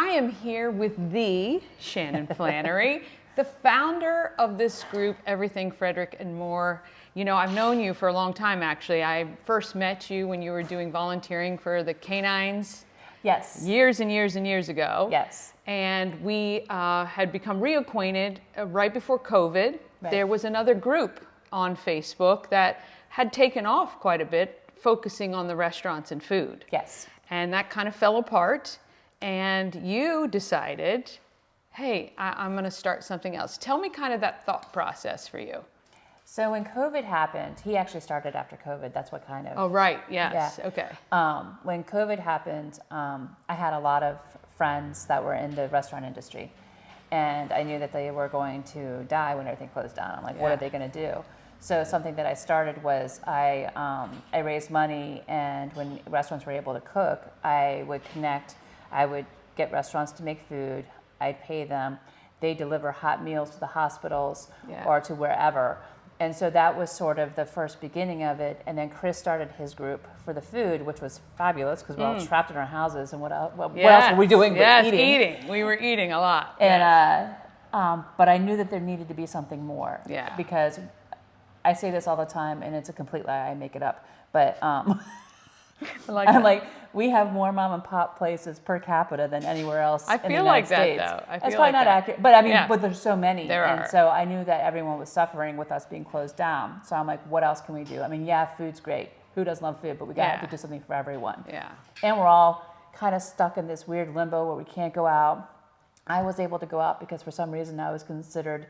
I am here with the Shannon Flannery, the founder of this group, Everything Frederick and More. You know, I've known you for a long time, actually. I first met you when you were doing volunteering for the canines. Yes. Years and years and years ago. Yes. And we had become reacquainted right before COVID. Right. There was another group on Facebook that had taken off quite a bit, focusing on the restaurants and food. Yes. And that kind of fell apart. And you decided, hey, I'm going to start something else. Tell me kind of that thought process for you. So when COVID happened, he actually started after COVID. That's what kind of... Oh, right. Yes. Yeah. Okay. When COVID happened, I had a lot of friends that were in the restaurant industry. And I knew that they were going to die when everything closed down. I'm like, what are they going to do? So something that I started was I raised money, and when restaurants were able to cook, I would connect. I would get restaurants to make food. I'd pay them. They deliver hot meals to the hospitals or to wherever. And so that was sort of the first beginning of it. And then Chris started his group for the food, which was fabulous because we're all trapped in our houses. And what else were we doing but eating? We were eating a lot. And but I knew that there needed to be something more. Yeah. Because I say this all the time, and it's a complete lie. I make it up. But I'm like, we have more mom and pop places per capita than anywhere else in the United States. Though. That's probably not accurate. But I mean, but there's so many. There are. And so I knew that everyone was suffering with us being closed down. So I'm like, what else can we do? I mean, food's great. Who doesn't love food? But we got to do something for everyone. Yeah. And we're all kind of stuck in this weird limbo where we can't go out. I was able to go out because for some reason I was considered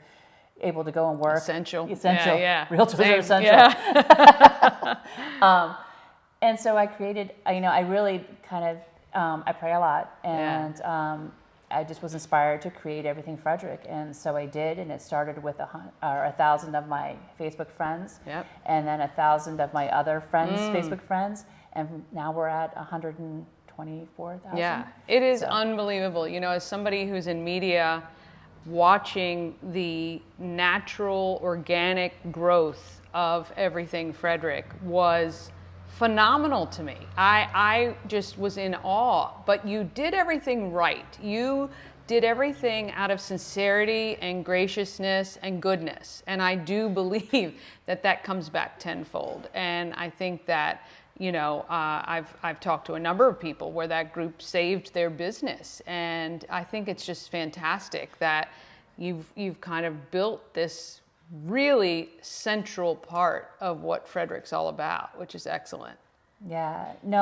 able to go and work. Essential. Yeah. Realtors are essential. Yeah. And so I created, I really kind of, I pray a lot, and I just was inspired to create Everything Frederick, and so I did, and it started with 1,000 of my Facebook friends, and then 1,000 of my other friends' Facebook friends, and now we're at 124,000. Yeah, it is unbelievable. You know, as somebody who's in media, watching the natural, organic growth of Everything Frederick was phenomenal to me. I just was in awe, but you did everything right. You did everything out of sincerity and graciousness and goodness. And I do believe that that comes back tenfold. And I think that, you know, I've talked to a number of people where that group saved their business. And I think it's just fantastic that you've kind of built this really central part of what Frederick's all about, which is excellent. Yeah, no,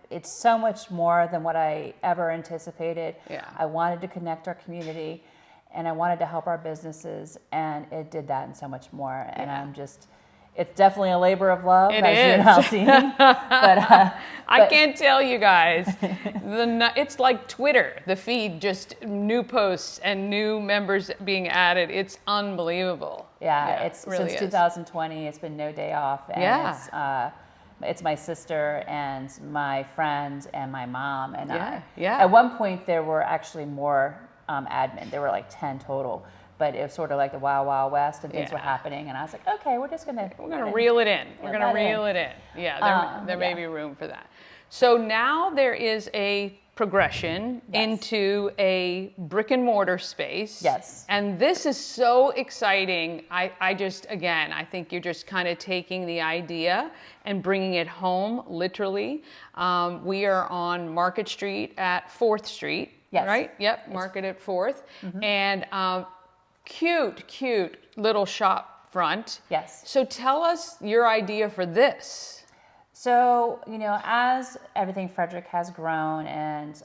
it's so much more than what I ever anticipated. Yeah. I wanted to connect our community, and I wanted to help our businesses, and it did that and so much more. And it's definitely a labor of love, It as is. you're now seeing. I can't tell you guys, it's like Twitter, the feed, just new posts and new members being added. It's unbelievable. Yeah, it's really since 2020, it's been no day off. And it's my sister and my friend and my mom and I. Yeah. At one point, there were actually more admin. There were like 10 total. But it was sort of like the Wild Wild West, and things were happening, and I was like, okay, we're gonna reel it in. We're gonna reel it in. Yeah, there may be room for that. So now there is a progression into a brick and mortar space. Yes. And this is so exciting. I think you're just kind of taking the idea and bringing it home, literally. We are on Market Street at 4th Street. Yes. Right? Yep, Market at 4th. And cute little shop front. Yes. So tell us your idea for this. So, as Everything Frederick has grown and,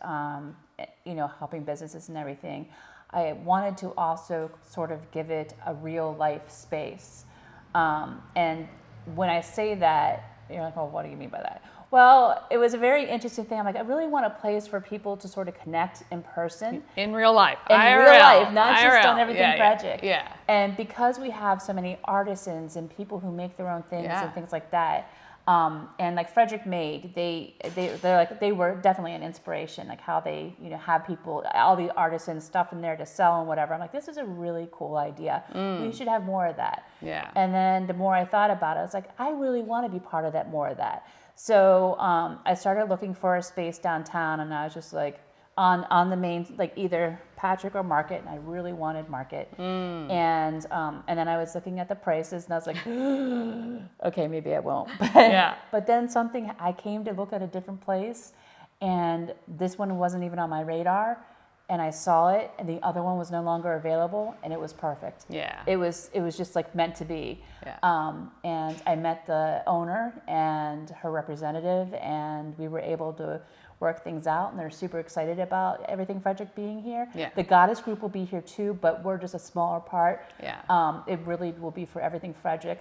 helping businesses and everything, I wanted to also sort of give it a real life space. And when I say that, you're like, well, what do you mean by that? Well, it was a very interesting thing. I'm like, I really want a place for people to sort of connect in person. In real life. In IRL. real life, not IRL. just on Everything Frederick. Yeah. And because we have so many artisans and people who make their own things and things like that, and like Frederick Made, they were definitely an inspiration, like how they, have people, all the artisan stuff in there to sell and whatever. I'm like, this is a really cool idea. We should have more of that. Yeah. And then the more I thought about it, I was like, I really want to be part of that, more of that. So I started looking for a space downtown, and I was just like, on the main, like either Patrick or Market, and I really wanted Market. And then I was looking at the prices, and I was like, okay, maybe I won't. But then I came to look at a different place, and this one wasn't even on my radar, and I saw it, and the other one was no longer available, and it was perfect. Yeah. It was just like meant to be. Yeah. And I met the owner and her representative, and we were able to work things out, and they're super excited about Everything Frederick being here. Yeah. The Goddess group will be here too, but we're just a smaller part. Yeah. It really will be for Everything Frederick.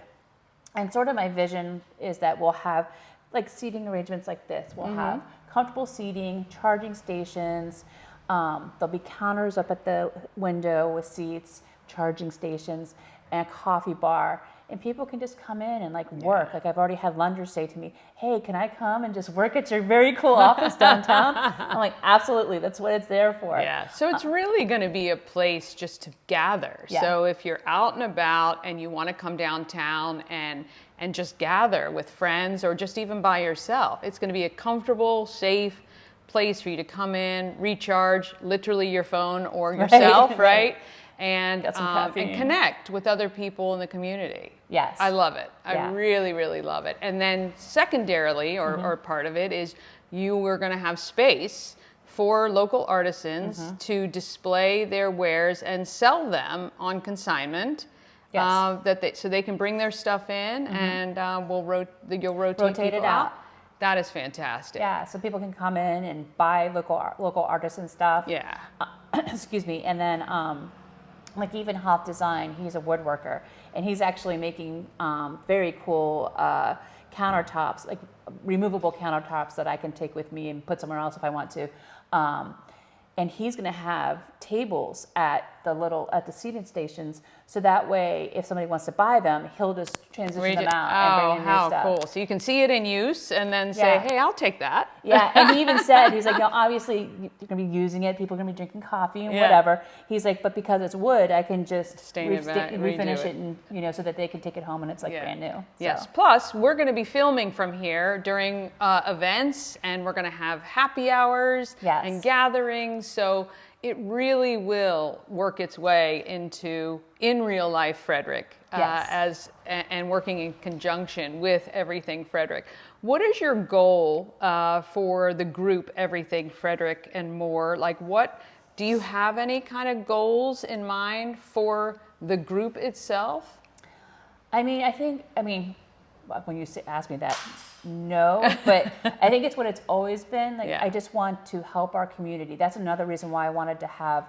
And sort of my vision is that we'll have like seating arrangements like this. We'll have comfortable seating, charging stations. There'll be counters up at the window with seats, charging stations, and a coffee bar. And people can just come in and like work. Like I've already had lenders say to me, hey, can I come and just work at your very cool office downtown? I'm like, absolutely, that's what it's there for. Yeah, so it's really going to be a place just to gather. Yeah. So if you're out and about and you want to come downtown and just gather with friends or just even by yourself, it's going to be a comfortable, safe place for you to come in, recharge literally your phone or yourself, right? And connect with other people in the community. Yes. I love it. I really, really love it. And then secondarily, or part of it, is you are going to have space for local artisans to display their wares and sell them on consignment. Yes. So they can bring their stuff in, and you'll rotate it out. That is fantastic. Yeah, so people can come in and buy local artisan stuff. Yeah. Excuse me, and then like even Hoff Design, he's a woodworker, and he's actually making very cool countertops, like removable countertops that I can take with me and put somewhere else if I want to. And he's going to have tables at the seating stations, so that way, if somebody wants to buy them, he'll just transition them out and bring in new stuff. Cool! So you can see it in use, and then say, "Hey, I'll take that." Yeah, and he even said, he's like, obviously you're going to be using it. People are going to be drinking coffee and whatever. He's like, but because it's wood, I can just refinish it, and so that they can take it home and it's like brand new. So. Yes. Plus, we're going to be filming from here during events, and we're going to have happy hours and gatherings. So it really will work its way into in real life Frederick and working in conjunction with Everything Frederick. What is your goal for the group Everything Frederick and More? Like, do you have any kind of goals in mind for the group itself? I mean, when you ask me that, no, but I think it's what it's always been. Like, I just want to help our community. That's another reason why I wanted to have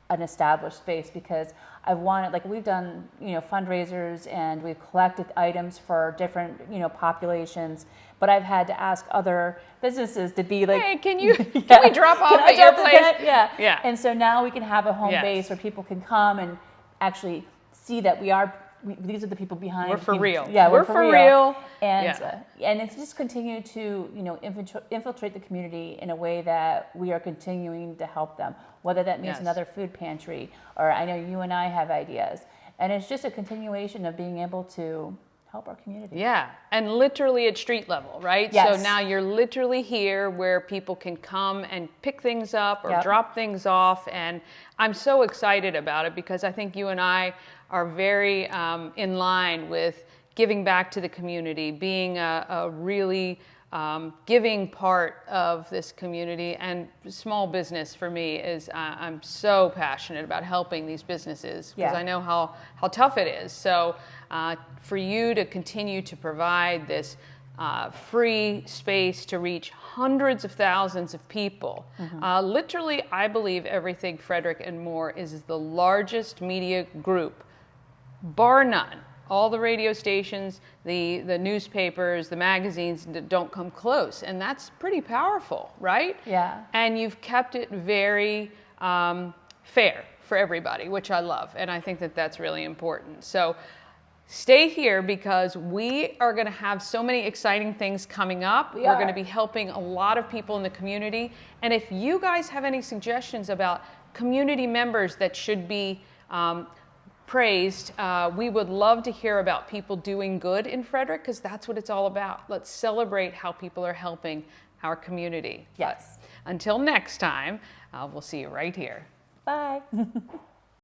an established space, because I've wanted, like, we've done, fundraisers and we've collected items for different, populations, but I've had to ask other businesses to be like, hey, can we drop off at your place? Yeah. And so now we can have a home base where people can come and actually see that these are the people behind. We're for real. Yeah, we're for real. And it's just continue to infiltrate the community in a way that we are continuing to help them. Whether that means another food pantry, or I know you and I have ideas, and it's just a continuation of being able to help our community. Yeah, and literally at street level, right? Yes. So now you're literally here where people can come and pick things up or drop things off, and I'm so excited about it because I think you and I are very in line with giving back to the community, being a really giving part of this community. And small business for me is, I'm so passionate about helping these businesses because I know how tough it is. So for you to continue to provide this free space to reach hundreds of thousands of people. Literally, I believe Everything Frederick and More is the largest media group, bar none. All the radio stations, the newspapers, the magazines don't come close. And that's pretty powerful, right? Yeah. And you've kept it very fair for everybody, which I love. And I think that that's really important. So stay here because we are going to have so many exciting things coming up. We're going to be helping a lot of people in the community. And if you guys have any suggestions about community members that should be praised, we would love to hear about people doing good in Frederick because that's what it's all about. Let's celebrate how people are helping our community. Yes. Until next time, we'll see you right here. Bye.